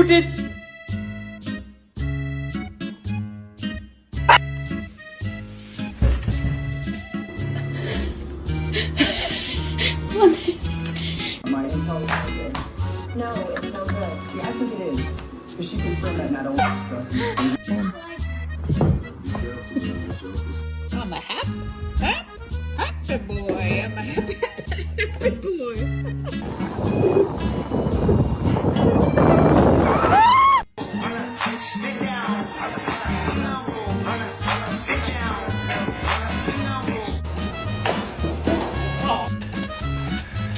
did. My intel is okay. No, it's no good. See, I think it is. Because she confirmed that and I don't trust you. I'm a hack.